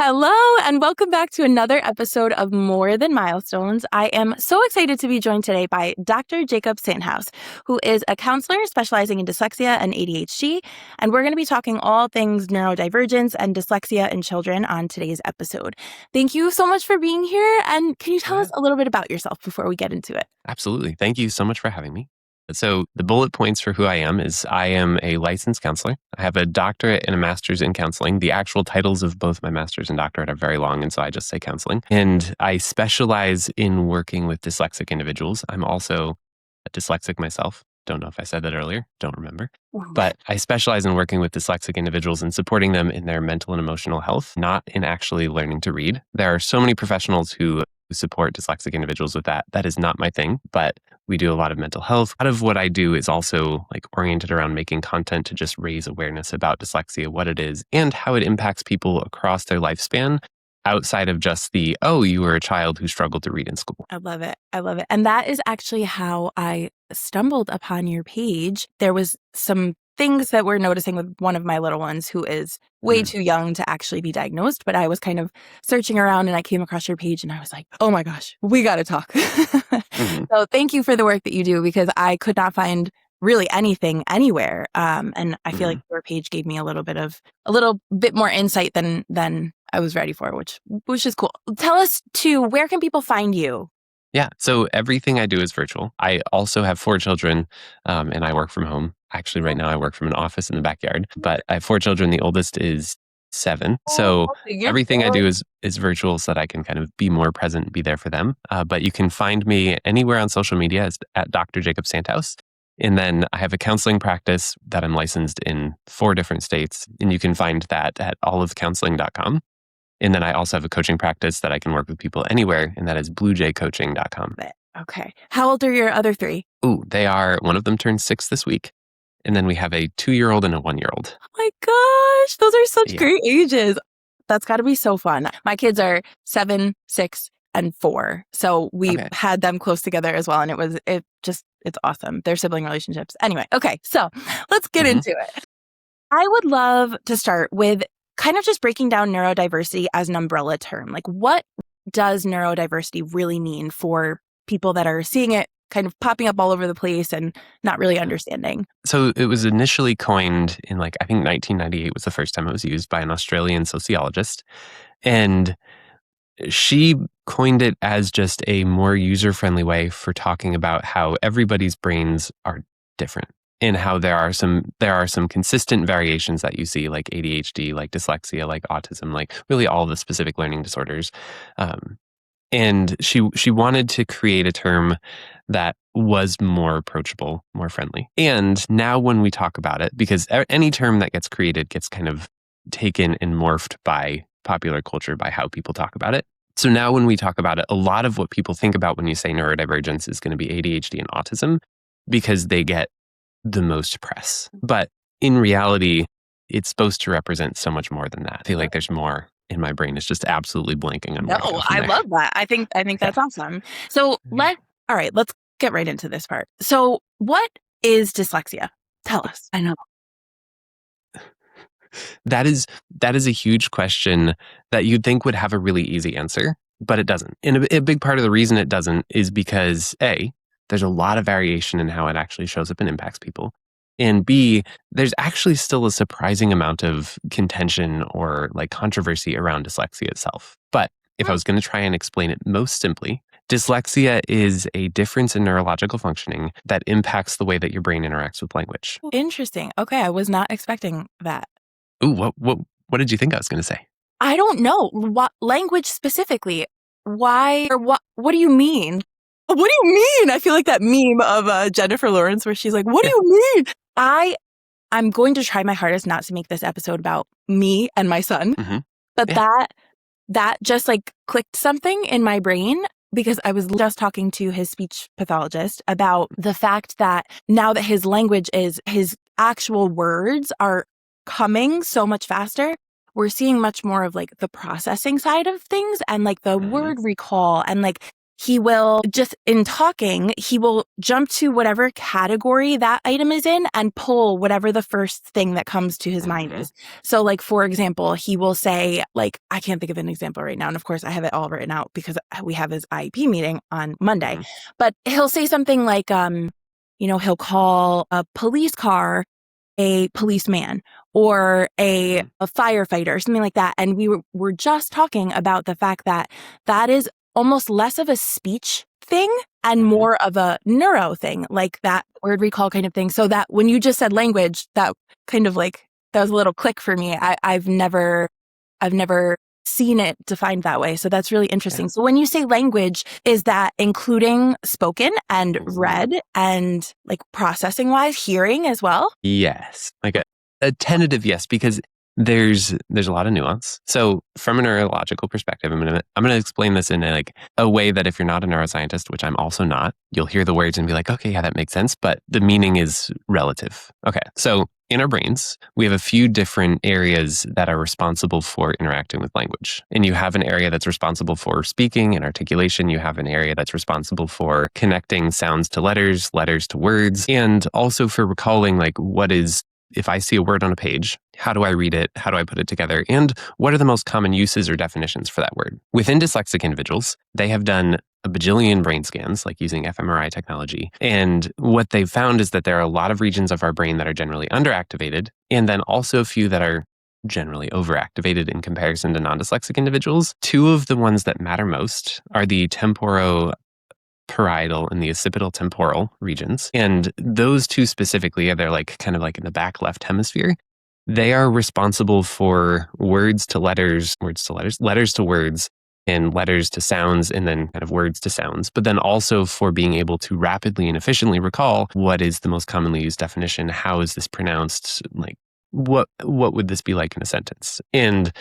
Hello, and welcome back to another episode of More Than Milestones. I am so excited to be joined today by Dr. Jacob Santhouse, who is a counselor specializing in dyslexia and ADHD, and we're going to be talking all things neurodivergence and dyslexia in children on today's episode. Thank you so much for being here, and can you tell us a little bit about yourself before we get into it? Absolutely. Thank you so much for having me. So the bullet points for who I am is I am a licensed counselor. I have a doctorate and a master's in counseling. The actual titles of both my master's and doctorate are very long, and so I just say counseling. And I specialize in working with dyslexic individuals. I'm also a dyslexic myself. Don't know if I said that earlier. Don't remember. But I specialize in working with dyslexic individuals and supporting them in their mental and emotional health, not in actually learning to read. There are so many professionals who support dyslexic individuals with that. That is not my thing, but we do a lot of mental health. A lot of what I do is also oriented around making content to just raise awareness about dyslexia, what it is, and how it impacts people across their lifespan outside of just you were a child who struggled to read in school. I love it. I love it. And that is actually how I stumbled upon your page. There was some things that we're noticing with one of my little ones who is way too young to actually be diagnosed. But I was kind of searching around and I came across your page and I was like, oh my gosh, we got to talk. So thank you for the work that you do, because I could not find really anything anywhere. And I feel like your page gave me a little bit more insight than I was ready for, which is cool. Tell us too, where can people find you? Yeah. So everything I do is virtual. I also have 4 children and I work from home. Actually, right now I work from an office in the backyard, but I have 4 children. The oldest is 7. So everything I do is virtual so that I can kind of be more present and be there for them. But you can find me anywhere on social media as at Dr. Jacob Santhouse. And then I have a counseling practice that I'm licensed in 4 different states. And you can find that at olivecounseling.com. And then I also have a coaching practice that I can work with people anywhere, and that is bluejaycoaching.com. Okay. How old are your other 3? One of them turned 6 this week. And then we have a 2-year-old and a 1-year-old. Oh my gosh, those are such great ages. That's got to be so fun. My kids are 7, 6, and 4. So we had them close together as well. And it's awesome. Their sibling relationships. Anyway, okay. So let's get into it. I would love to start with kind of just breaking down neurodiversity as an umbrella term. Like, what does neurodiversity really mean for people that are seeing it kind of popping up all over the place and not really understanding? So it was initially coined in I think 1998 was the first time it was used by an Australian sociologist. And she coined it as just a more user-friendly way for talking about how everybody's brains are different, and how there are some consistent variations that you see, like ADHD, like dyslexia, like autism, like really all the specific learning disorders. And she wanted to create a term that was more approachable, more friendly. And now when we talk about it, because any term that gets created gets kind of taken and morphed by popular culture, by how people talk about it. So now when we talk about it, a lot of what people think about when you say neurodivergence is going to be ADHD and autism, because they get the most press. But in reality, it's supposed to represent so much more than that. I feel like there's more in my brain. It's just absolutely blanking on where to go from I there. love that. I think that's awesome. So let's get right into this part. So what is dyslexia? Tell us. I know. That is a huge question that you'd think would have a really easy answer, but it doesn't. And a big part of the reason it doesn't is because there's a lot of variation in how it actually shows up and impacts people. And B, there's actually still a surprising amount of contention or controversy around dyslexia itself. But if I was going to try and explain it most simply, dyslexia is a difference in neurological functioning that impacts the way that your brain interacts with language. Interesting. Okay, I was not expecting that. Ooh, what did you think I was going to say? I don't know. What language specifically? Why or what do you mean? What do you mean? I feel like that meme of Jennifer Lawrence where she's like, what do you mean? I'm going to try my hardest not to make this episode about me and my son. But that just clicked something in my brain, because I was just talking to his speech pathologist about the fact that now that his actual words are coming so much faster, we're seeing much more of the processing side of things and the word recall, and he will just, in talking, he will jump to whatever category that item is in and pull whatever the first thing that comes to his mind is. So like, for example, he will say, like, I can't think of an example right now. And of course I have it all written out because we have his IEP meeting on Monday, but he'll say something like, he'll call a police car a policeman or a firefighter or something like that. And we were just talking about the fact that that is almost less of a speech thing and more of a neuro thing, like that word recall kind of thing. So that when you just said language, that kind of like, that was a little click for me. I've never seen it defined that way. So that's really interesting. So when you say language, is that including spoken and read and like processing wise, hearing as well? Yes. Like a tentative yes, because there's a lot of nuance. So from a neurological perspective, I'm gonna explain this in a way that if you're not a neuroscientist, which I'm also not, you'll hear the words and be like, okay, yeah, that makes sense. But the meaning is relative. Okay. So in our brains, we have a few different areas that are responsible for interacting with language. And you have an area that's responsible for speaking and articulation. You have an area that's responsible for connecting sounds to letters, letters to words, and also for recalling if I see a word on a page, how do I read it? How do I put it together? And what are the most common uses or definitions for that word? Within dyslexic individuals, they have done a bajillion brain scans, like using fMRI technology. And what they've found is that there are a lot of regions of our brain that are generally underactivated, and then also a few that are generally overactivated in comparison to non-dyslexic individuals. Two of the ones that matter most are the temporoparietal and the occipital temporal regions. And those two specifically, they're kind of in the back left hemisphere. They are responsible for words to letters, letters to words, and letters to sounds, and then kind of words to sounds, but then also for being able to rapidly and efficiently recall what is the most commonly used definition, how is this pronounced, what would this be like in a sentence? And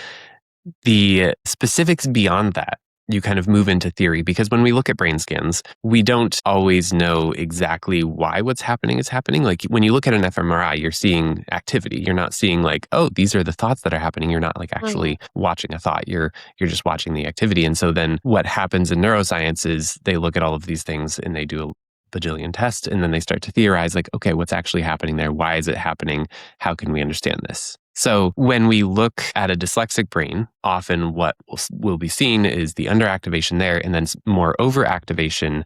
the specifics beyond that, you kind of move into theory, because when we look at brain scans, we don't always know exactly why what's happening is happening. Like when you look at an fMRI, you're seeing activity. You're not seeing oh, these are the thoughts that are happening. You're not actually watching a thought. You're just watching the activity. And so then what happens in neuroscience is they look at all of these things and they do a bajillion tests, and then they start to theorize okay, what's actually happening there? Why is it happening? How can we understand this? So when we look at a dyslexic brain, often what will be seen is the underactivation there, and then more overactivation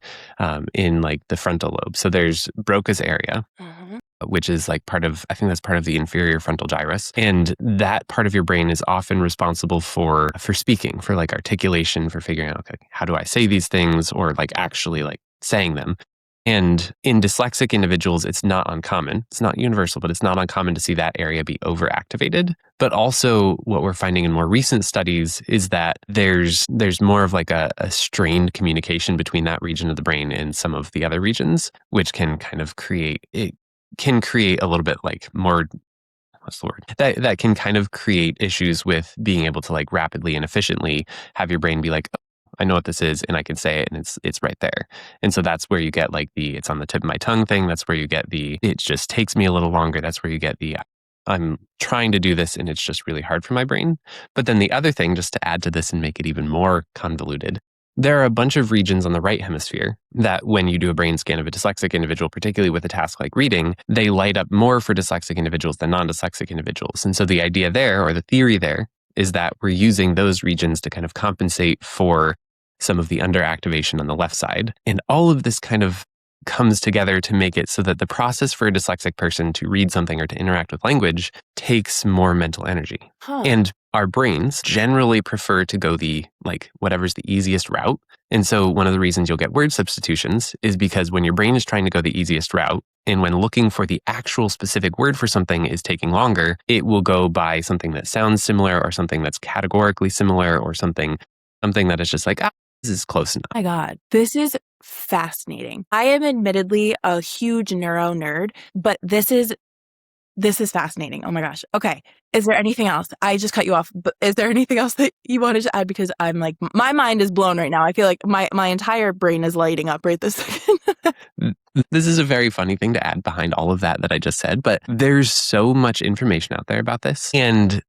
in the frontal lobe. So there's Broca's area, which is I think that's part of the inferior frontal gyrus. And that part of your brain is often responsible for speaking, for articulation, for figuring out, okay, how do I say these things, or actually saying them. And in dyslexic individuals, it's not uncommon. It's not universal, but it's not uncommon to see that area be overactivated. But also what we're finding in more recent studies is that there's more of a strained communication between that region of the brain and some of the other regions, which can kind of create a little bit more, what's the word? That can kind of create issues with being able to rapidly and efficiently have your brain be I know what this is, and I can say it, and it's right there. And so that's where you get it's on the tip of my tongue thing. That's where you get it just takes me a little longer. That's where you get I'm trying to do this and it's just really hard for my brain. But then the other thing, just to add to this and make it even more convoluted, there are a bunch of regions on the right hemisphere that when you do a brain scan of a dyslexic individual, particularly with a task like reading, they light up more for dyslexic individuals than non-dyslexic individuals. And so the idea there, or the theory there, is that we're using those regions to kind of compensate for some of the underactivation on the left side. And all of this kind of comes together to make it so that the process for a dyslexic person to read something or to interact with language takes more mental energy. And our brains generally prefer to go whatever's the easiest route. And so one of the reasons you'll get word substitutions is because when your brain is trying to go the easiest route, and when looking for the actual specific word for something is taking longer, it will go by something that sounds similar, or something that's categorically similar, or something that is just this is close enough. Oh my God, this is fascinating. I am admittedly a huge neuro nerd, but this is fascinating. Oh my gosh. Okay. Is there anything else? I just cut you off, but is there anything else that you wanted to add? Because I'm my mind is blown right now. I feel like my entire brain is lighting up right this second. This is a very funny thing to add behind all of that I just said, but there's so much information out there about this, and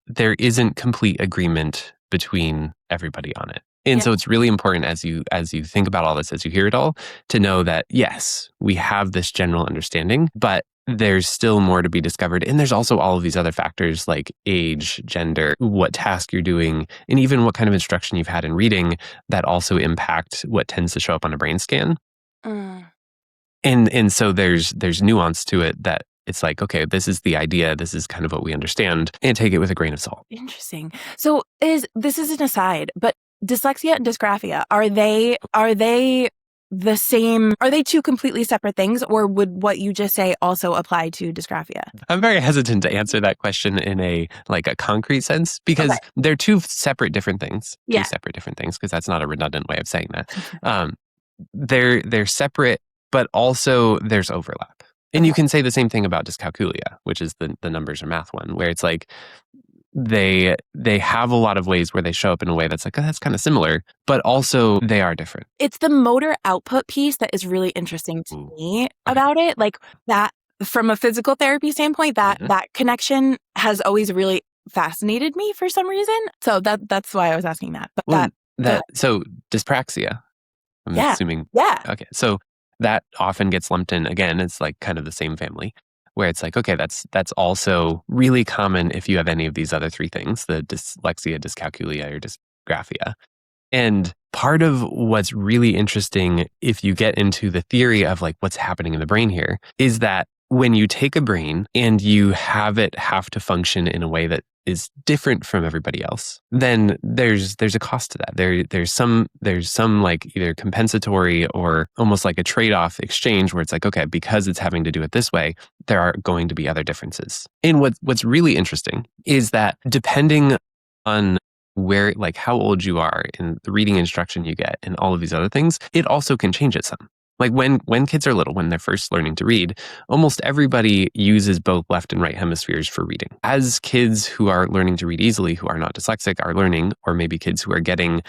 there isn't complete agreement between everybody on it. And so it's really important as you think about all this, as you hear it all, to know that, yes, we have this general understanding, but there's still more to be discovered. And there's also all of these other factors like age, gender, what task you're doing, and even what kind of instruction you've had in reading that also impact what tends to show up on a brain scan. And so there's nuance to it that it's like, okay, this is the idea. This is kind of what we understand, and take it with a grain of salt. Interesting. So this is an aside, but dyslexia and dysgraphia, are they the same? Are they two completely separate things, or would what you just say also apply to dysgraphia? I'm very hesitant to answer that question in a concrete sense, because they're two separate different things. Yeah. Two separate different things, because that's not a redundant way of saying that. They're separate, but also there's overlap. And you can say the same thing about dyscalculia, which is the numbers or math one, where it's like they have a lot of ways where they show up in a way that's like, oh, that's kind of similar, but also they are different. It's the motor output piece that is really interesting to me about it. Like that, from a physical therapy standpoint, that connection has always really fascinated me for some reason. So that's why I was asking that. But so dyspraxia, I'm assuming. Yeah. Okay. So that often gets lumped in again. It's like kind of the same family, where it's like, okay, that's also really common if you have any of these other three things, the dyslexia, dyscalculia, or dysgraphia. And part of what's really interesting, if you get into the theory of like what's happening in the brain here, is that when you take a brain and you have it have to function in a way that is different from everybody else, then there's a cost to that. There's some like either compensatory or almost like a trade-off exchange where it's like, okay, because it's having to do it this way, there are going to be other differences. And what's really interesting is that depending on where, like how old you are and the reading instruction you get and all of these other things, it also can change it some. Like when kids are little, when they're first learning to read, almost everybody uses both left and right hemispheres for reading. As kids who are learning to read easily, who are not dyslexic, are learning, or maybe kids who are getting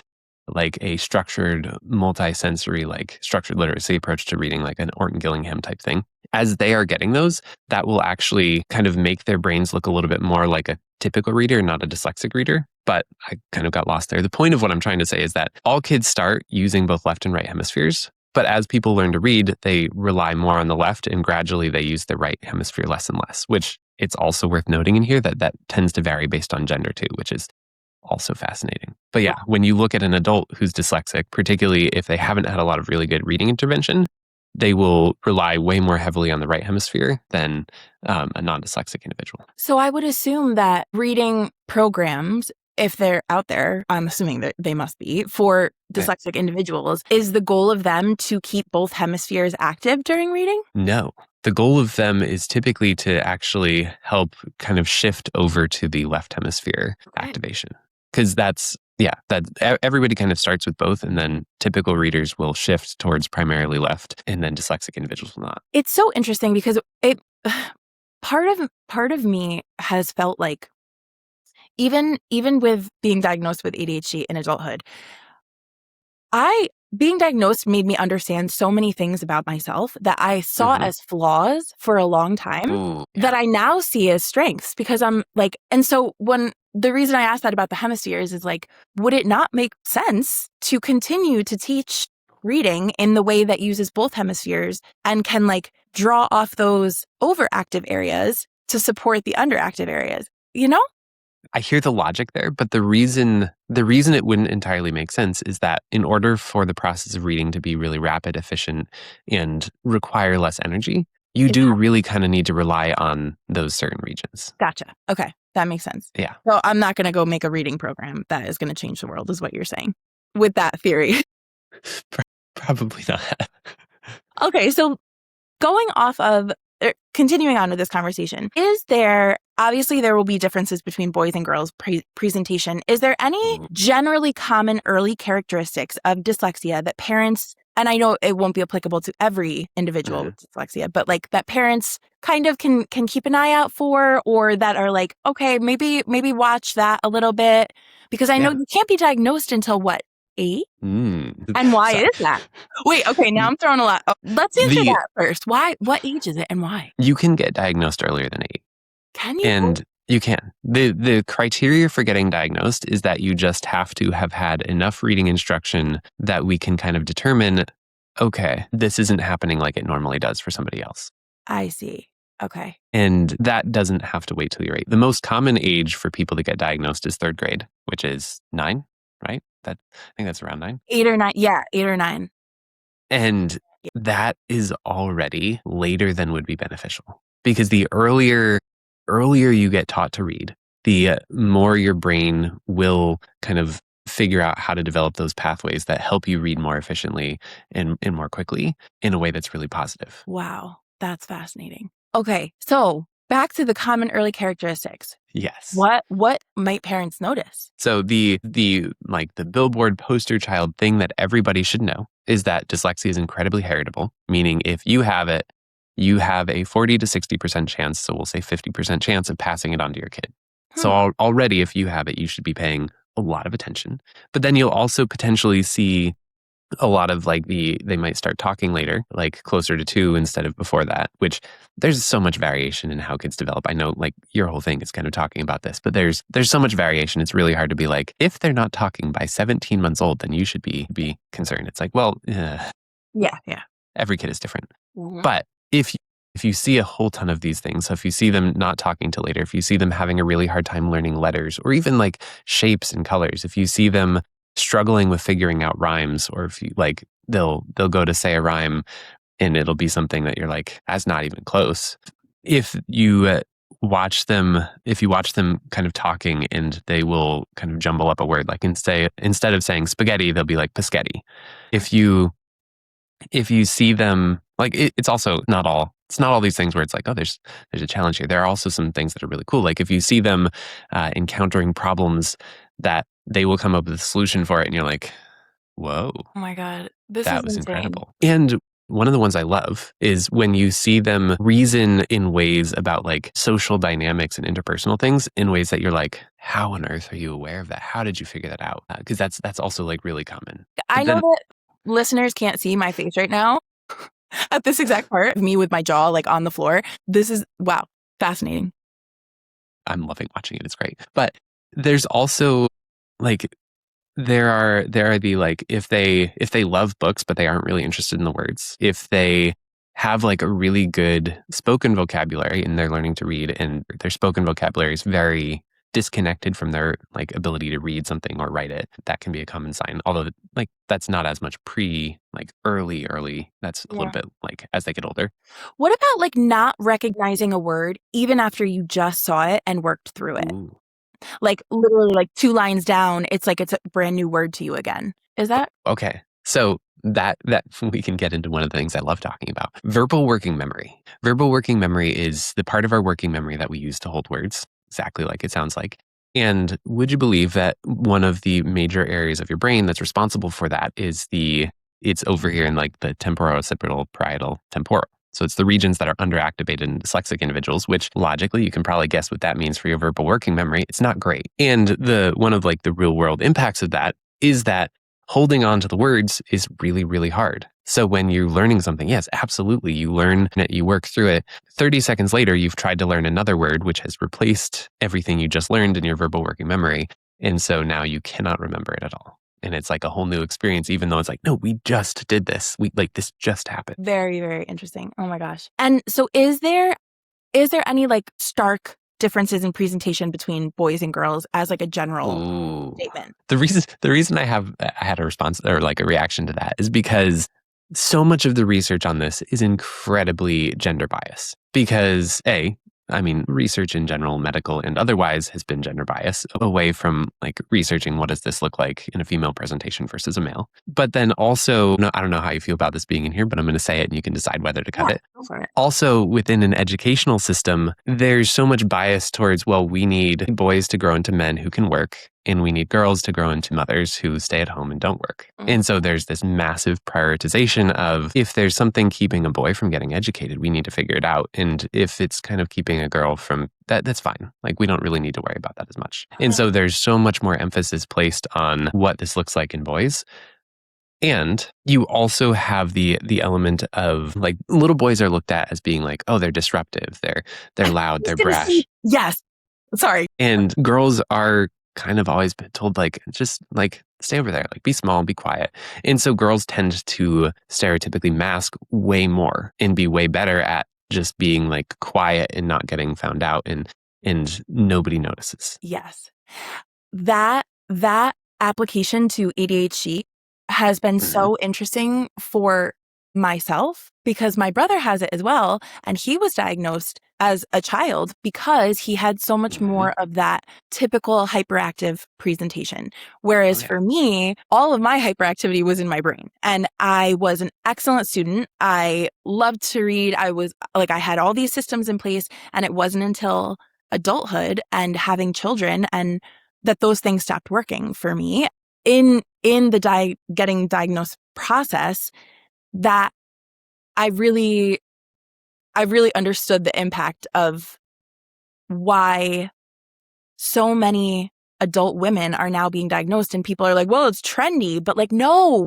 like a structured, multi-sensory, like structured literacy approach to reading, like an Orton-Gillingham type thing, as they are getting those, that will actually kind of make their brains look a little bit more like a typical reader, not a dyslexic reader. But I kind of got lost there. The point of what I'm trying to say is that all kids start using both left and right hemispheres. But as people learn to read, they rely more on the left, and gradually they use the right hemisphere less and less, which it's also worth noting in here that tends to vary based on gender too, which is also fascinating. But yeah, when you look at an adult who's dyslexic, particularly if they haven't had a lot of really good reading intervention, they will rely way more heavily on the right hemisphere than a non-dyslexic individual. So I would assume that reading programs, if they're out there, I'm assuming that they must be, for dyslexic individuals, is the goal of them to keep both hemispheres active during reading? No. The goal of them is typically to actually help kind of shift over to the left hemisphere activation. Because that everybody kind of starts with both, and then typical readers will shift towards primarily left, and then dyslexic individuals will not. It's so interesting because part of me has felt like even with being diagnosed with ADHD in adulthood, being diagnosed made me understand so many things about myself that I saw as flaws for a long time that I now see as strengths, because I'm like, and so the reason I asked that about the hemispheres is like, would it not make sense to continue to teach reading in the way that uses both hemispheres and can like draw off those overactive areas to support the underactive areas, you know? I hear the logic there, but the reason it wouldn't entirely make sense is that in order for the process of reading to be really rapid, efficient, and require less energy, you do really kind of need to rely on those certain regions. Gotcha. Okay. That makes sense. Yeah. So I'm not going to go make a reading program that is going to change the world, is what you're saying with that theory. Probably not. Okay. So continuing on with this conversation, obviously there will be differences between boys and girls presentation. Is there any generally common early characteristics of dyslexia that parents, and I know it won't be applicable to every individual with dyslexia, but like that parents kind of can keep an eye out for, or that are like, okay, maybe watch that a little bit, because I know you can't be diagnosed until what, 8? And why is that? Wait, okay, now I'm throwing a lot. Let's answer that first. Why? What age is it and why? You can get diagnosed earlier than 8. Can you? And You can. The criteria for getting diagnosed is that you just have to have had enough reading instruction that we can kind of determine, okay, this isn't happening like it normally does for somebody else. I see. Okay. And that doesn't have to wait till you're 8. The most common age for people to get diagnosed is 3rd grade, which is 9, right? I think that's around 9. 8 or 9. Yeah, 8 or 9. And that is already later than would be beneficial, because the earlier you get taught to read, the more your brain will kind of figure out how to develop those pathways that help you read more efficiently and more quickly in a way that's really positive. Wow, that's fascinating. Okay, so back to the common early characteristics. Yes. What might parents notice? So the billboard poster child thing that everybody should know is that dyslexia is incredibly heritable, meaning if you have it, you have a 40 to 60% chance, so we'll say 50% chance of passing it on to your kid. So already if you have it, you should be paying a lot of attention. But then you'll also potentially see a lot of they might start talking later, like closer to 2 instead of before that, which there's so much variation in how kids develop. I know your whole thing is kind of talking about this, but there's so much variation. It's really hard to be like, if they're not talking by 17 months old, then you should be concerned. It's like, well, yeah. Every kid is different. Mm-hmm. But if you see a whole ton of these things, so if you see them not talking till later, if you see them having a really hard time learning letters or even like shapes and colors, if you see them struggling with figuring out rhymes, or if you they'll go to say a rhyme and it'll be something that you're like, that's not even close. If you watch them kind of talking and they will kind of jumble up a word, like instead of saying spaghetti, they'll be like paschetti. If you see them, it's also not all these things where it's like, oh, there's a challenge here. There are also some things that are really cool. Like if you see them encountering problems that they will come up with a solution for it, and you're like, whoa. Oh my God. That was incredible. And one of the ones I love is when you see them reason in ways about social dynamics and interpersonal things in ways that you're like, how on earth are you aware of that? How did you figure that out? Because that's also really common. I know that listeners can't see my face right now at this exact part of me with my jaw on the floor. This is, wow, fascinating. I'm loving watching it. It's great. But there's also there are the if they love books but they aren't really interested in the words, if they have a really good spoken vocabulary and they're learning to read and their spoken vocabulary is very disconnected from their ability to read something or write it, that can be a common sign. Although that's not as much early. That's a little bit as they get older. What about not recognizing a word even after you just saw it and worked through it? Ooh. Literally 2 lines down, it's it's a brand new word to you again. Is that? Okay. So that we can get into one of the things I love talking about. Verbal working memory. Verbal working memory is the part of our working memory that we use to hold words, exactly like it sounds like. And would you believe that one of the major areas of your brain that's responsible for that is it's over here in the temporooccipital parietal temporal. So it's the regions that are underactivated in dyslexic individuals, which logically you can probably guess what that means for your verbal working memory. It's not great. And one of the real world impacts of that is that holding on to the words is really, really hard. So when you're learning something, yes, absolutely, you learn it, you work through it. 30 seconds later, you've tried to learn another word, which has replaced everything you just learned in your verbal working memory. And so now you cannot remember it at all. And it's a whole new experience, even though it's no, we just did this. This just happened. Very, very interesting. Oh my gosh. And so is there any stark differences in presentation between boys and girls as a general statement? The reason I had a response or a reaction to that is because so much of the research on this is incredibly gender biased. Because research in general, medical and otherwise, has been gender biased away from researching what does this look like in a female presentation versus a male. But then also, I don't know how you feel about this being in here, but I'm going to say it and you can decide whether to cut it. Go for it. Also, within an educational system, there's so much bias towards, well, we need boys to grow into men who can work, and we need girls to grow into mothers who stay at home and don't work. Mm-hmm. And so there's this massive prioritization of, if there's something keeping a boy from getting educated, we need to figure it out. And if it's kind of keeping a girl from that's fine. We don't really need to worry about that as much. And so there's so much more emphasis placed on what this looks like in boys. And you also have the element of little boys are looked at as being oh, they're disruptive, they're loud, they're brash. Yes. Sorry. And girls are kind of always been told, like, just like stay over there, like be small, be quiet. And so girls tend to stereotypically mask way more and be way better at just being like quiet and not getting found out, and nobody notices. Yes. That application to ADHD has been Mhm. so interesting for myself because my brother has it as well. And he was diagnosed as a child because he had so much Mhm. more of that typical hyperactive presentation. Oh Whereas yeah. for me, all of my hyperactivity was in my brain. And I was an excellent student. I loved to read. I was like, I had all these systems in place. And it wasn't until adulthood and having children and that those things stopped working for me in the getting diagnosed process, that I really understood the impact of why so many adult women are now being diagnosed, and people are like, well, it's trendy, but like, no,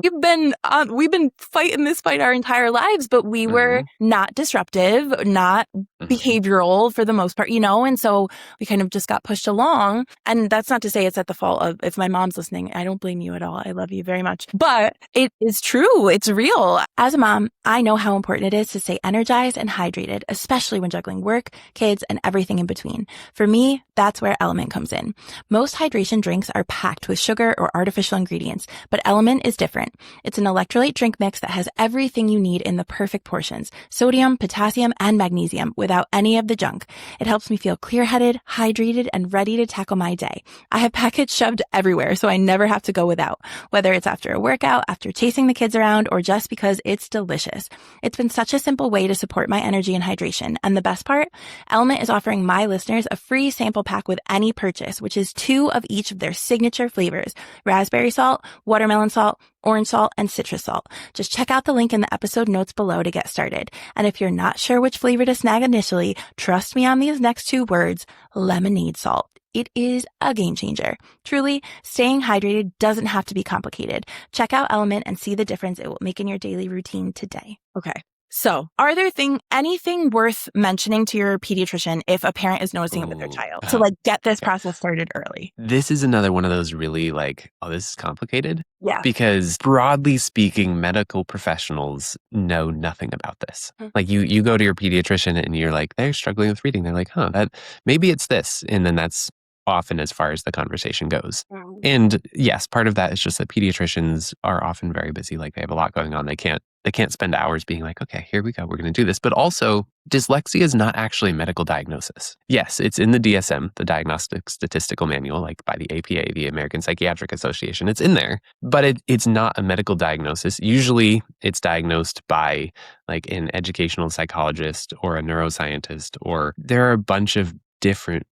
we've been fighting this fight our entire lives, but we were Mhm. not disruptive, not Mhm. behavioral for the most part, and so we kind of just got pushed along. And that's not to say it's at the fault of, if my mom's listening, I don't blame you at all. I love you very much, but it is true. It's real. As a mom, I know how important it is to stay energized and hydrated, especially when juggling work, kids, and everything in between. For me, that's where Element comes in. Most hydration drinks are packed with sugar or artificial ingredients, but Element is different. It's an electrolyte drink mix that has everything you need in the perfect portions: sodium, potassium, and magnesium without any of the junk. It helps me feel clear-headed, hydrated, and ready to tackle my day. I have packets shoved everywhere, so I never have to go without, whether it's after a workout, after chasing the kids around, or just because it's delicious. It's been such a simple way to support my energy and hydration. And the best part? Element is offering my listeners a free sample pack with any purchase, which is 2 of each of their signature flavors: raspberry salt, watermelon salt, orange salt, and citrus salt. Just check out the link in the episode notes below to get started. And if you're not sure which flavor to snag initially, trust me on these next 2 words: lemonade salt. It is a game changer. Truly, staying hydrated doesn't have to be complicated. Check out Element and see the difference it will make in your daily routine today. Okay. So, are there anything worth mentioning to your pediatrician if a parent is noticing it with their Ooh. child to like get this Okay. process started early? This is another one of those really like, oh, this is complicated. Yeah. Because broadly speaking, medical professionals know nothing about this. Like you go to your pediatrician and you're like, they're struggling with reading. They're like, huh, that maybe it's this. And then that's often as far as the conversation goes. Mm. And yes, part of that is just that pediatricians are often very busy. Like they have a lot going on. They can't spend hours being like, okay, here we go. We're going to do this. But also, dyslexia is not actually a medical diagnosis. Yes, it's in the DSM, the Diagnostic Statistical Manual, like by the APA, the American Psychiatric Association. It's in there, but it's not a medical diagnosis. Usually it's diagnosed by like an educational psychologist or a neuroscientist, or there are a bunch of different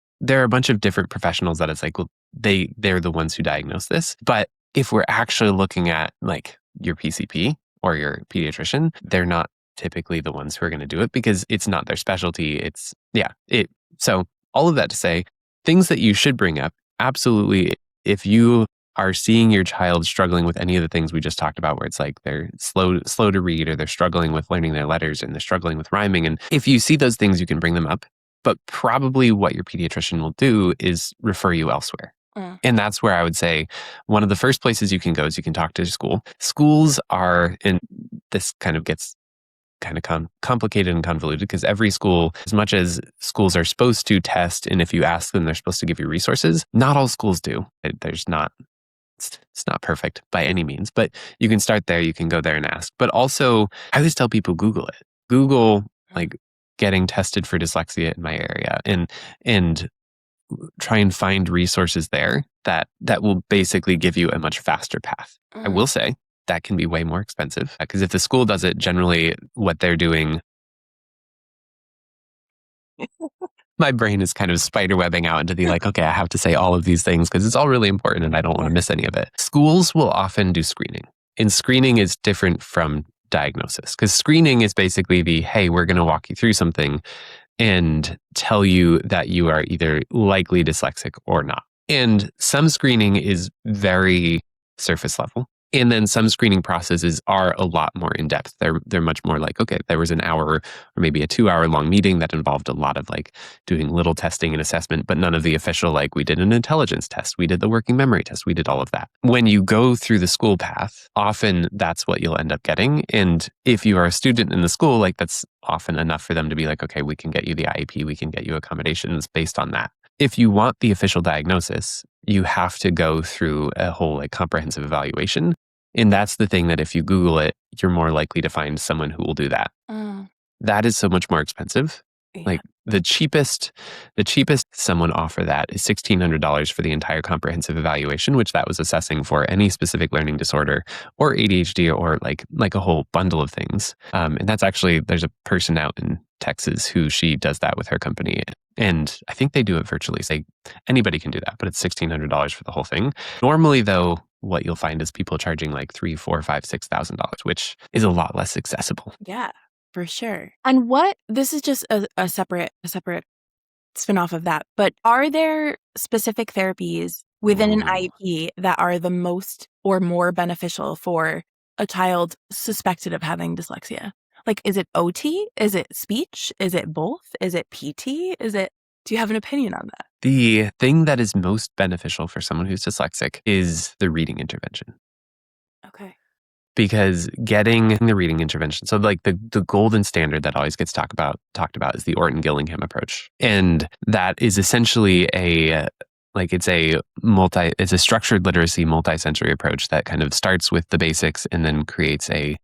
professionals that it's like, well, they're the ones who diagnose this. But if we're actually looking at like your PCP or your pediatrician, they're not typically the ones who are going to do it because it's not their specialty. So all of that to say, things that you should bring up, absolutely. If you are seeing your child struggling with any of the things we just talked about, where it's like they're slow to read, or they're struggling with learning their letters, and they're struggling with rhyming, and if you see those things, you can bring them up. But probably what your pediatrician will do is refer you elsewhere. And that's where I would say one of the first places you can go is you can talk to school. Schools are, and this kind of gets kind of complicated and convoluted because every school, as much as schools are supposed to test, and if you ask them, they're supposed to give you resources, not all schools do. It's not perfect by any means, but you can start there. You can go there and ask. But also, I always tell people, Google it. Google like getting tested for dyslexia in my area, and try and find resources there that will basically give you a much faster path. I will say that can be way more expensive because if the school does it, generally what they're doing, my brain is kind of spider webbing out into the like, okay, I have to say all of these things because it's all really important and I don't want to miss any of it. Schools will often do screening, and screening is different from diagnosis because screening is basically hey, we're going to walk you through something and tell you that you are either likely dyslexic or not. And some screening is very surface level. And then some screening processes are a lot more in depth. They're much more like, okay, there was an hour or maybe a 2-hour long meeting that involved a lot of like doing little testing and assessment, but none of the official, like we did an intelligence test, we did the working memory test, we did all of that. When you go through the school path, often that's what you'll end up getting. And if you are a student in the school, like that's often enough for them to be like, okay, we can get you the IEP, we can get you accommodations based on that. If you want the official diagnosis, you have to go through a whole like comprehensive evaluation. And that's the thing that if you Google it, you're more likely to find someone who will do that. That is so much more expensive. Yeah. Like the cheapest someone offer that is $1,600 for the entire comprehensive evaluation, which that was assessing for any specific learning disorder or ADHD or like a whole bundle of things. And that's actually, there's a person out in Texas who she does that with her company. And I think they do it virtually. So anybody can do that, but it's $1,600 for the whole thing. Normally though, what you'll find is people charging like $3,000, $4,000, $5,000, $6,000, which is a lot less accessible. Yeah, for sure. And this is just a separate spin-off of that, but are there specific therapies within an IEP that are the most or more beneficial for a child suspected of having dyslexia? Like, is it OT? Is it speech? Is it both? Is it PT? Do you have an opinion on that? The thing that is most beneficial for someone who's dyslexic is the reading intervention. Okay. Because getting the reading intervention, so like the golden standard that always gets talked about is the Orton-Gillingham approach. And that is essentially it's a structured literacy multi-sensory approach that kind of starts with the basics and then creates a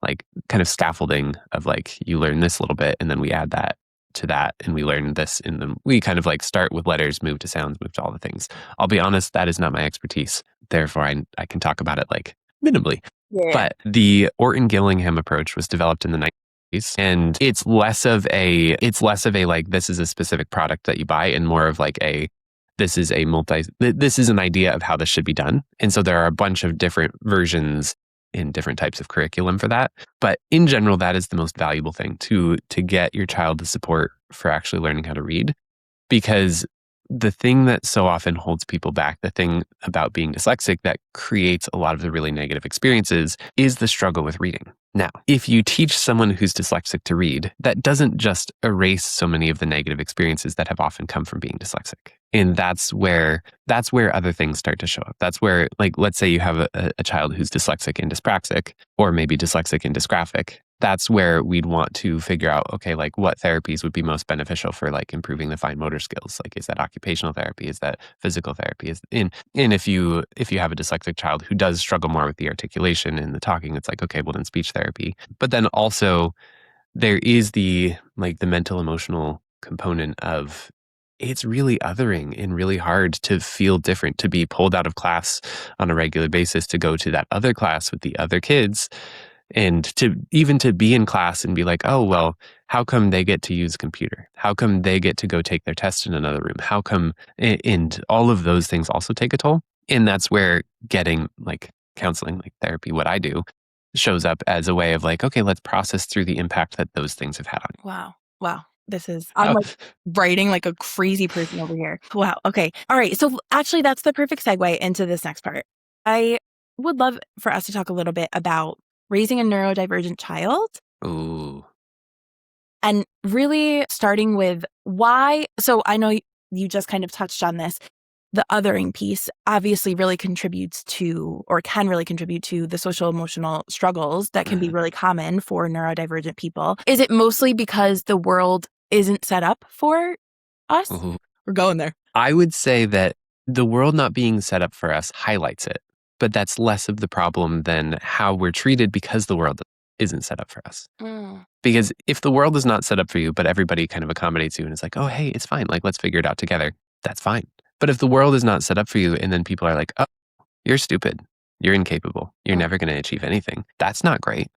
like kind of scaffolding of like you learn this little bit and then we add that to that and we learn this and then we kind of like start with letters, move to sounds, move to all the things. I'll be honest, that is not my expertise. Therefore, I can talk about it like minimally. Yeah. But the Orton-Gillingham approach was developed in the 90s and it's less of a like this is a specific product that you buy and more of like this is an idea of how this should be done. And so there are a bunch of different versions in different types of curriculum for that. But in general, that is the most valuable thing to get your child the support for actually learning how to read. Because the thing that so often holds people back, the thing about being dyslexic that creates a lot of the really negative experiences is the struggle with reading. Now, if you teach someone who's dyslexic to read, that doesn't just erase so many of the negative experiences that have often come from being dyslexic. And that's where other things start to show up. That's where, like, let's say you have a child who's dyslexic and dyspraxic, or maybe dyslexic and dysgraphic. That's where we'd want to figure out, okay, like what therapies would be most beneficial for like improving the fine motor skills? Like, is that occupational therapy? Is that physical therapy? And if you have a dyslexic child who does struggle more with the articulation and the talking, it's like, okay, well then speech therapy. But then also there is the mental emotional component of it's really othering and really hard to feel different, to be pulled out of class on a regular basis, to go to that other class with the other kids. And to be in class and be like, oh, well, how come they get to use a computer? How come they get to go take their test in another room? How come, and all of those things also take a toll. And that's where getting like counseling, like therapy, what I do, shows up as a way of like, okay, let's process through the impact that those things have had on you. Wow. I'm like writing like a crazy person over here. Wow. Okay. All right. So actually that's the perfect segue into this next part. I would love for us to talk a little bit about raising a neurodivergent child. Ooh. And really starting with why. So I know you just kind of touched on this. The othering piece obviously really contributes to, or can really contribute to, the social emotional struggles that can be really common for neurodivergent people. Is it mostly because the world isn't set up for us? Ooh. We're going there. I would say that the world not being set up for us highlights it. But that's less of the problem than how we're treated because the world isn't set up for us. Because if the world is not set up for you, but everybody kind of accommodates you and it's like, oh, hey, it's fine. Like, let's figure it out together. That's fine. But if the world is not set up for you and then people are like, oh, you're stupid. You're incapable. You're never going to achieve anything. That's not great.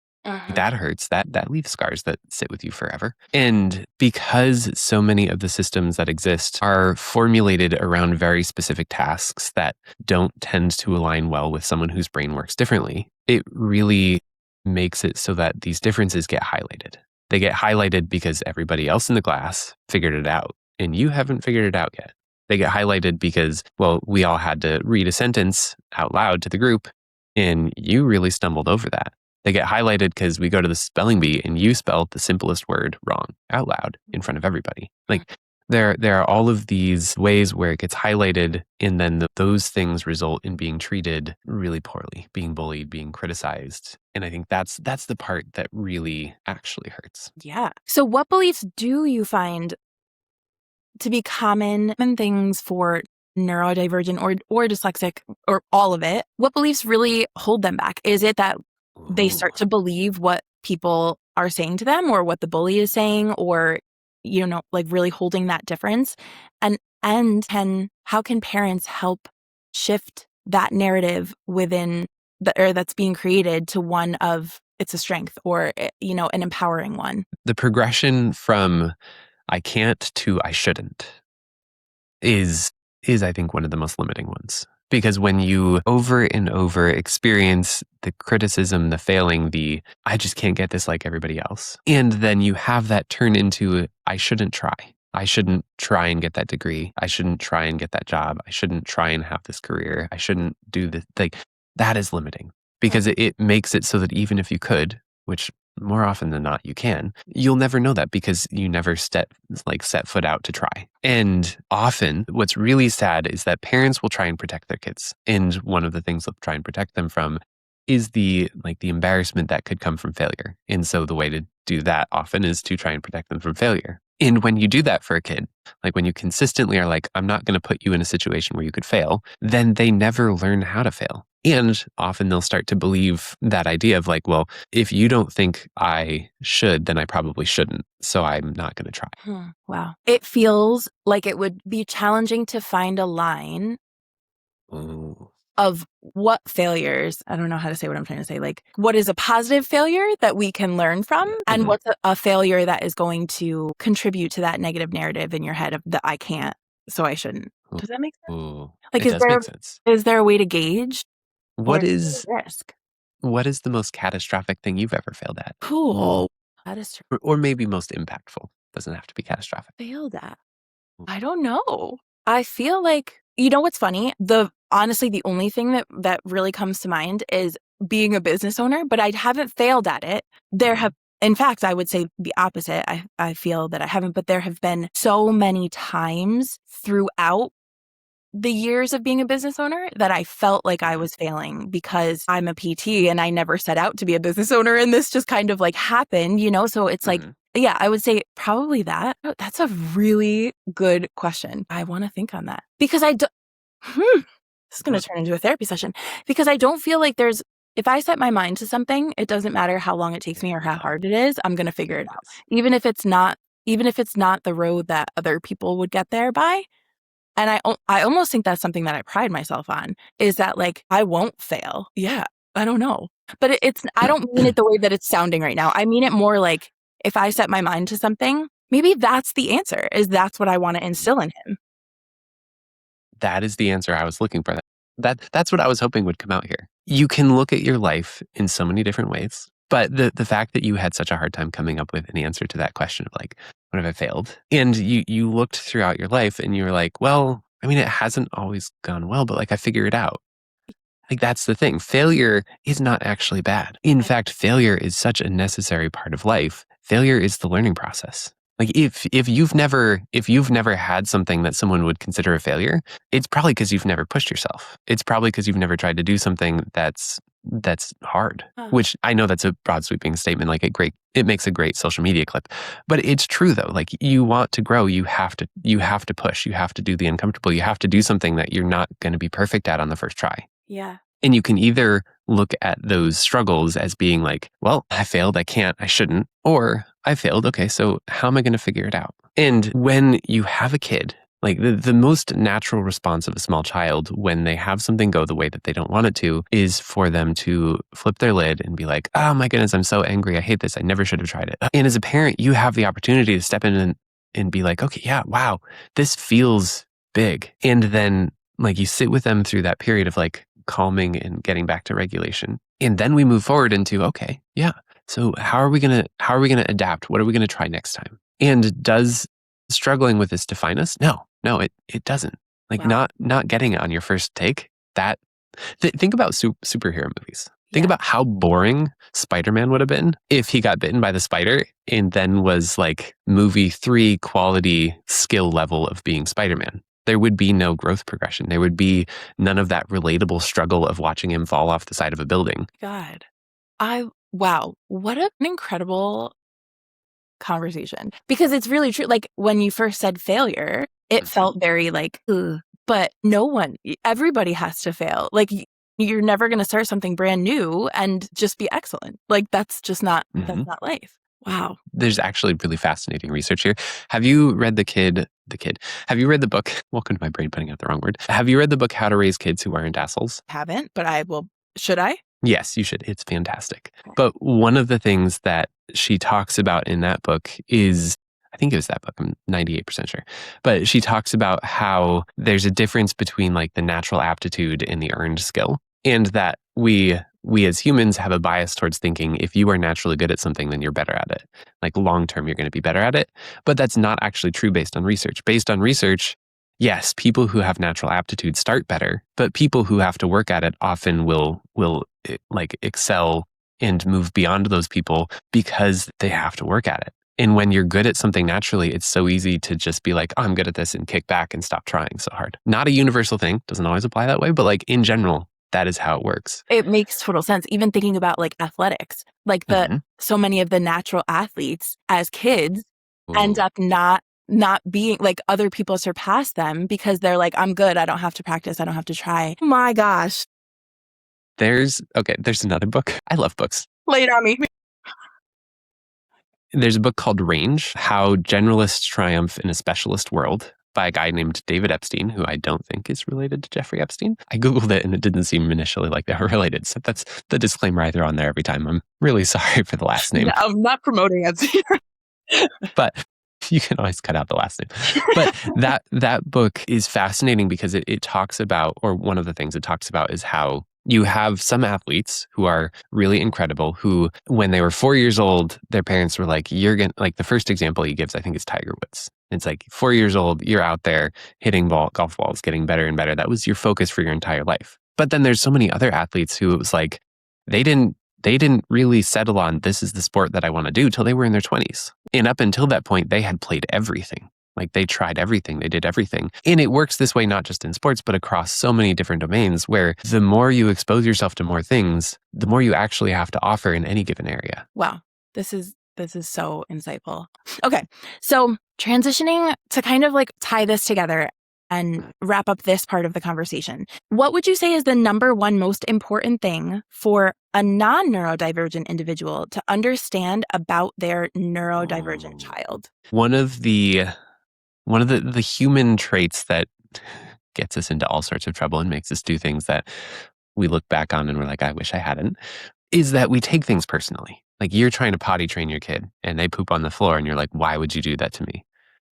That hurts. That leaves scars that sit with you forever. And because so many of the systems that exist are formulated around very specific tasks that don't tend to align well with someone whose brain works differently, it really makes it so that these differences get highlighted. They get highlighted because everybody else in the class figured it out and you haven't figured it out yet. They get highlighted because, well, we all had to read a sentence out loud to the group And you really stumbled over that. They get highlighted because we go to the spelling bee and you spelled the simplest word wrong out loud in front of everybody. Like there are all of these ways where it gets highlighted, and then those things result in being treated really poorly, being bullied, being criticized. And I think that's the part that really actually hurts. Yeah. So what beliefs do you find to be common things for neurodivergent or dyslexic or all of it? What beliefs really hold them back? Is it that they start to believe what people are saying to them or what the bully is saying, or, like really holding that difference? And how can parents help shift that narrative within that's being created to one of it's a strength or, an empowering one? The progression from I can't to I shouldn't is I think one of the most limiting ones. Because when you over and over experience the criticism, the failing, the I just can't get this like everybody else, and then you have that turn into I shouldn't try. I shouldn't try and get that degree. I shouldn't try and get that job. I shouldn't try and have this career. I shouldn't do this. Like, that is limiting because it makes it so that even if you could, which more often than not you can, you'll never know that because you never set foot out to try. And often what's really sad is that parents will try and protect their kids. And one of the things they'll try and protect them from is the embarrassment that could come from failure. And so the way to do that often is to try and protect them from failure. And when you do that for a kid, like when you consistently are like, I'm not going to put you in a situation where you could fail, then they never learn how to fail. And often they'll start to believe that idea of like, well, if you don't think I should, then I probably shouldn't. So I'm not going to try. Wow. It feels like it would be challenging to find a line of what failures, I don't know how to say what I'm trying to say, like what is a positive failure that we can learn from and what's a failure that is going to contribute to that negative narrative in your head of the I can't, so I shouldn't. Does that make sense? Like, it does make sense. Is there a way to gauge what is risk? What is the most catastrophic thing you've ever failed at? Cool. That is true. Or maybe most impactful. Doesn't have to be catastrophic. Failed at. I don't know. I feel like, what's funny? Honestly, the only thing that really comes to mind is being a business owner, but I haven't failed at it. In fact, I would say the opposite. I feel that I haven't, but there have been so many times throughout the years of being a business owner that I felt like I was failing because I'm a PT and I never set out to be a business owner. And this just kind of like happened, so it's like, yeah, I would say probably that. Oh, that's a really good question. I want to think on that because this is going to turn into a therapy session because I don't feel like if I set my mind to something, it doesn't matter how long it takes me or how hard it is, I'm going to figure it out. Even if it's not the road that other people would get there by. And I almost think that's something that I pride myself on is that like, I won't fail. Yeah. I don't know. But I don't mean it the way that it's sounding right now. I mean it more like if I set my mind to something, maybe that's the answer that's what I want to instill in him. That is the answer I was looking for. That's what I was hoping would come out here. You can look at your life in so many different ways, but the fact that you had such a hard time coming up with an answer to that question of like, what have I failed? And you looked throughout your life and you were like, well, I mean, it hasn't always gone well, but like I figure it out. Like that's the thing. Failure is not actually bad. In fact, failure is such a necessary part of life. Failure is the learning process. Like if you've never had something that someone would consider a failure, it's probably because you've never pushed yourself. It's probably because you've never tried to do something that's hard, which I know that's a broad sweeping statement. Like it makes a great social media clip, but it's true though. Like you want to grow, you have to push, you have to do the uncomfortable, you have to do something that you're not going to be perfect at on the first try. Yeah. And you can either look at those struggles as being like, well, I failed, I can't, I shouldn't, or I failed. Okay, so how am I going to figure it out? And when you have a kid, like the most natural response of a small child when they have something go the way that they don't want it to is for them to flip their lid and be like, oh my goodness, I'm so angry. I hate this. I never should have tried it. And as a parent, you have the opportunity to step in and be like, okay, yeah, wow, this feels big. And then like you sit with them through that period of like calming and getting back to regulation. And then we move forward into, okay, yeah. So how are we going to adapt? What are we going to try next time? And does struggling with this define us? No, it doesn't. Like not getting it on your first take, that Think about superhero movies. Think Yeah. about how boring Spider-Man would have been if he got bitten by the spider and then was like movie 3 quality skill level of being Spider-Man. There would be no growth progression. There would be none of that relatable struggle of watching him fall off the side of a building. God. Wow, what an incredible conversation. Because it's really true. Like when you first said failure, it felt very like, ugh. But everybody has to fail. Like you're never going to start something brand new and just be excellent. Like that's just not, that's not life. Wow. There's actually really fascinating research here. Have you read have you read the book? Welcome to my brain putting out the wrong word. Have you read the book, How to Raise Kids Who Aren't Assholes? Haven't, but I will. Should I? Yes, you should. It's fantastic. But one of the things that she talks about in that book is, I think it was that book, I'm 98% sure. But she talks about how there's a difference between like the natural aptitude and the earned skill. And that we as humans have a bias towards thinking if you are naturally good at something, then you're better at it. Like long term, you're going to be better at it. But that's not actually true based on research. Based on research, yes, people who have natural aptitude start better, but people who have to work at it often will like excel and move beyond those people because they have to work at it. And when you're good at something naturally, it's so easy to just be like, oh, I'm good at this and kick back and stop trying so hard. Not a universal thing, doesn't always apply that way, but like in general, that is how it works. It makes total sense. Even thinking about like athletics, like so many of the natural athletes as kids end up not being like other people surpass them because they're like, I'm good. I don't have to practice. I don't have to try. My gosh. There's another book. I love books. Lay it on me. There's a book called Range, How Generalists Triumph in a Specialist World by a guy named David Epstein, who I don't think is related to Jeffrey Epstein. I Googled it and it didn't seem initially like they were related. So that's the disclaimer I throw on there every time. I'm really sorry for the last name. No, I'm not promoting Epstein. But you can always cut out the last name. But that book is fascinating because it talks about, or one of the things it talks about is how you have some athletes who are really incredible who, when they were 4 years old, their parents were like, like the first example he gives, I think is Tiger Woods. It's like 4 years old, you're out there hitting golf balls, getting better and better. That was your focus for your entire life. But then there's so many other athletes who it was like, they didn't really settle on this is the sport that I want to do till they were in their 20s. And up until that point, they had played everything. Like they tried everything, they did everything. And it works this way, not just in sports, but across so many different domains where the more you expose yourself to more things, the more you actually have to offer in any given area. Wow. This is so insightful. Okay. So transitioning to kind of like tie this together and wrap up this part of the conversation. What would you say is the number one most important thing for a non-neurodivergent individual to understand about their neurodivergent child? One of the human traits that gets us into all sorts of trouble and makes us do things that we look back on and we're like, I wish I hadn't, is that we take things personally. Like you're trying to potty train your kid and they poop on the floor and you're like, why would you do that to me?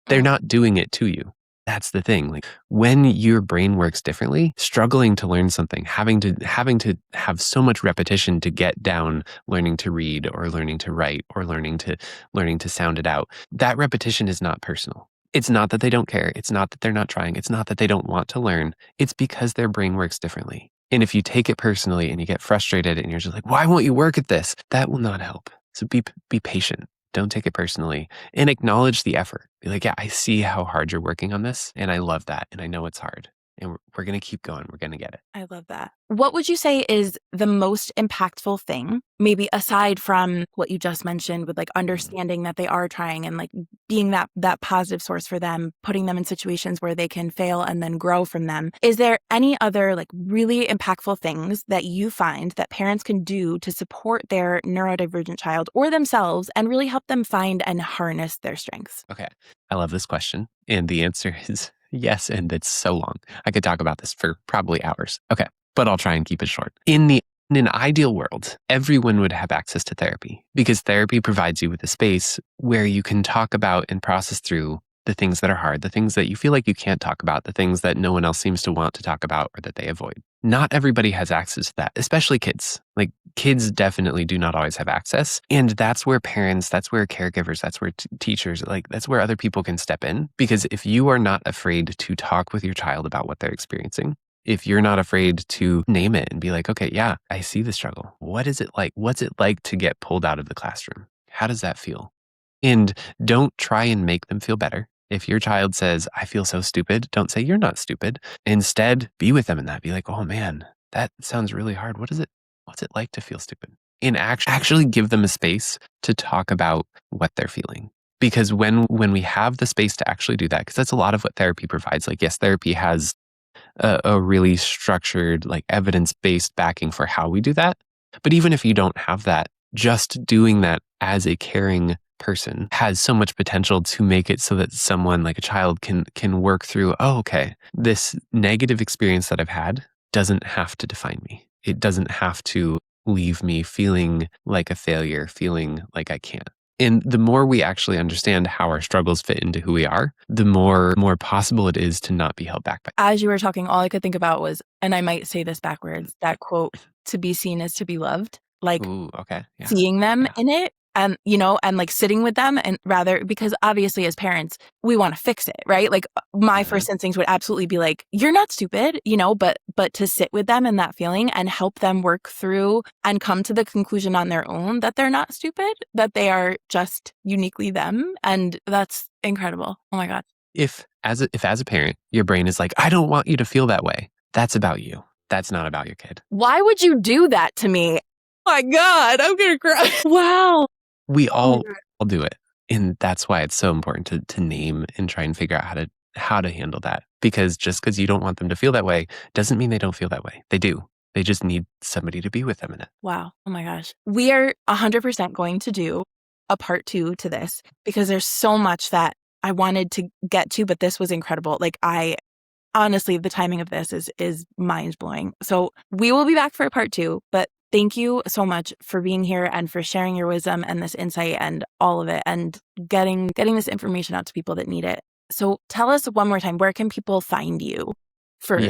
They're not doing it to you. That's the thing. Like when your brain works differently, struggling to learn something, having to have so much repetition to get down learning to read or learning to write or learning to sound it out, that repetition is not personal. It's not that they don't care. It's not that they're not trying. It's not that they don't want to learn. It's because their brain works differently. And if you take it personally and you get frustrated and you're just like, why won't you work at this? That will not help. So be patient. Don't take it personally and acknowledge the effort. Be like, yeah, I see how hard you're working on this and I love that. And I know it's hard and we're going to keep going. We're going to get it. I love that. What would you say is the most impactful thing, maybe aside from what you just mentioned with like understanding that they are trying and like being that positive source for them, putting them in situations where they can fail and then grow from them? Is there any other like really impactful things that you find that parents can do to support their neurodivergent child or themselves and really help them find and harness their strengths? Okay. I love this question. And the answer is yes, and it's so long. I could talk about this for probably hours. Okay, but I'll try and keep it short. In an ideal world, everyone would have access to therapy because therapy provides you with a space where you can talk about and process through the things that are hard, the things that you feel like you can't talk about, the things that no one else seems to want to talk about or that they avoid. Not everybody has access to that, especially kids. Like kids definitely do not always have access. And that's where parents, that's where caregivers, that's where teachers, like that's where other people can step in. Because if you are not afraid to talk with your child about what they're experiencing, if you're not afraid to name it and be like, okay, yeah, I see the struggle. What is it like? What's it like to get pulled out of the classroom? How does that feel? And don't try and make them feel better. If your child says, I feel so stupid, don't say you're not stupid. Instead, be with them in that. Be like, oh man, that sounds really hard. What's it like to feel stupid? And actually give them a space to talk about what they're feeling. Because when we have the space to actually do that, because that's a lot of what therapy provides. Like, yes, therapy has a really structured, like evidence-based backing for how we do that. But even if you don't have that, just doing that as a caring person has so much potential to make it so that someone like a child can work through, oh, okay, this negative experience that I've had doesn't have to define me. It doesn't have to leave me feeling like a failure, feeling like I can't. And the more we actually understand how our struggles fit into who we are, the more possible it is to not be held back by. As you were talking, all I could think about was, and I might say this backwards, that quote, to be seen is to be loved. Like, Ooh, okay. Yeah. seeing them Yeah. in it and, and like sitting with them, and rather, because obviously as parents, we want to fix it, right? Like my first instinct would absolutely be like, you're not stupid, but to sit with them in that feeling and help them work through and come to the conclusion on their own that they're not stupid, that they are just uniquely them. And that's incredible. Oh my God. If as a parent, your brain is like, I don't want you to feel that way, that's about you. That's not about your kid. Why would you do that to me? Oh my God, I'm going to cry. Wow. We all do it. And that's why it's so important to name and try and figure out how to handle that. Because just because you don't want them to feel that way doesn't mean they don't feel that way. They do. They just need somebody to be with them in it. Wow. Oh my gosh. We are 100% going to do a part 2 to this because there's so much that I wanted to get to, but this was incredible. Like, honestly, the timing of this is mind blowing. So we will be back for a part 2, but thank you so much for being here and for sharing your wisdom and this insight and all of it and getting this information out to people that need it. So tell us one more time, where can people find you for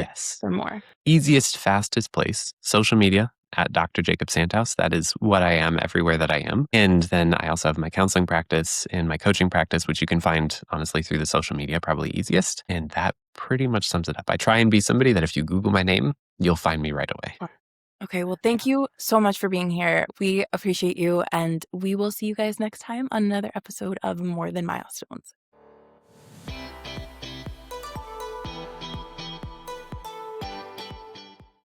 more? Easiest, fastest place, social media at Dr. Jacob Santhouse. That is what I am everywhere that I am. And then I also have my counseling practice and my coaching practice, which you can find honestly through the social media, probably easiest. And that pretty much sums it up. I try and be somebody that if you Google my name, you'll find me right away. Okay, well, thank you so much for being here. We appreciate you, and we will see you guys next time on another episode of More Than Milestones.